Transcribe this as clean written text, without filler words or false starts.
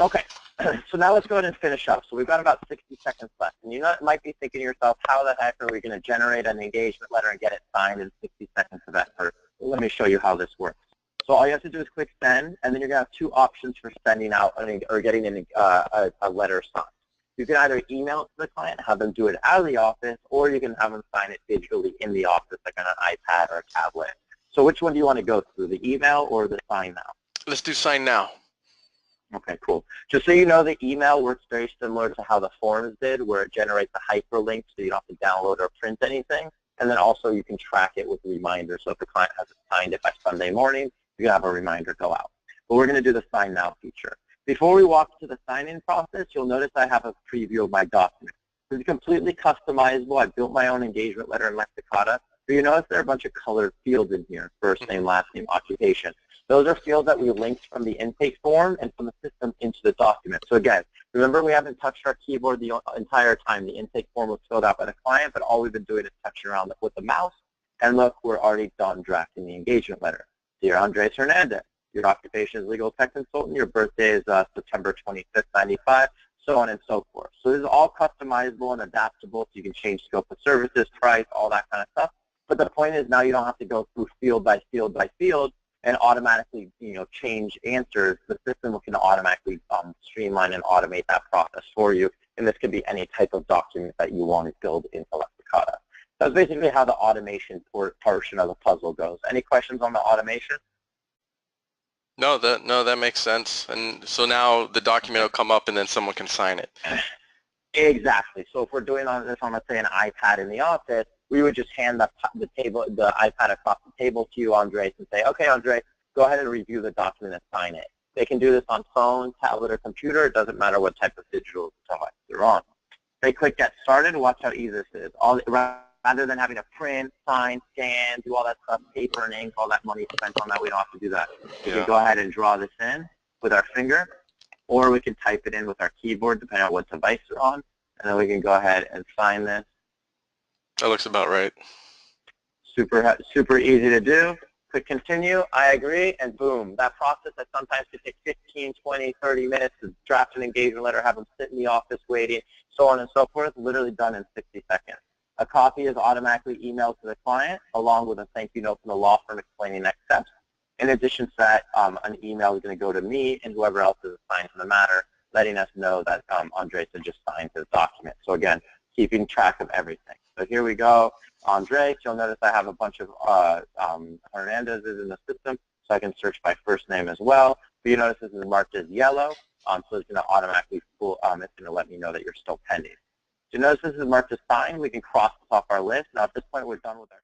Okay, so now let's go ahead and finish up. So we've got about 60 seconds left. And you might be thinking to yourself, how the heck are we going to generate an engagement letter and get it signed in 60 seconds of effort? Well, let me show you how this works. So all you have to do is click send, and then you're going to have two options for sending out or getting a letter signed. You can either email it to the client, have them do it out of the office, or you can have them sign it digitally in the office, like on an iPad or a tablet. So which one do you want to go through, the email or the sign now? Let's do sign now. Okay, cool. Just so you know, the email works very similar to how the forms did, where it generates a hyperlink so you don't have to download or print anything. And then also you can track it with reminders. So if the client hasn't signed it by Sunday morning, you can have a reminder go out. But we're going to do the sign now feature. Before we walk to the sign-in process, you'll notice I have a preview of my document. This is completely customizable. I built my own engagement letter in Lexicata. But you notice there are a bunch of colored fields in here: first name, last name, occupation. Those are fields that we linked from the intake form and from the system into the document. So again, remember, we haven't touched our keyboard the entire time. The intake form was filled out by the client, but all we've been doing is touching around with the mouse. And look, we're already done drafting the engagement letter. Dear Andres Hernandez, your occupation is legal tech consultant. Your birthday is September 25th, 95, so on and so forth. So this is all customizable and adaptable, so you can change scope of services, price, all that kind of stuff. But the point is, now you don't have to go through field by field by field and automatically, change answers. The system can automatically streamline and automate that process for you. And this could be any type of document that you want to build into Lexicata. That's basically how the automation portion of the puzzle goes. Any questions on the automation? No, that makes sense. And so now the document will come up and then someone can sign it. Exactly. So if we're doing this on, let's say, an iPad in the office, we would just hand the iPad across the table to you, Andres, and say, okay, Andres, go ahead and review the document and sign it. They can do this on phone, tablet, or computer. It doesn't matter what type of digital device they're on. They click get started. Watch how easy this is. Rather than having to print, sign, scan, do all that stuff, paper and ink, all that money spent on that, we don't have to do that. We can go ahead and draw this in with our finger, or we can type it in with our keyboard, depending on what device you're on, and then we can go ahead and sign this. That looks about right. Super easy to do. Click continue, I agree, and boom. That process that sometimes could take 15, 20, 30 minutes to draft an engagement letter, have them sit in the office waiting, so on and so forth, literally done in 60 seconds. A copy is automatically emailed to the client, along with a thank you note from the law firm explaining next steps. In addition to that, an email is going to go to me and whoever else is assigned to the matter, letting us know that Andres had just signed his document. So again, keeping track of everything. So here we go. Andres, you'll notice I have a bunch of Hernandez's in the system, so I can search by first name as well. But you notice this is marked as yellow, so it's going to automatically it's going to let me know that you're still pending. So you notice this is marked as signed. We can cross this off our list. Now at this point, we're done with our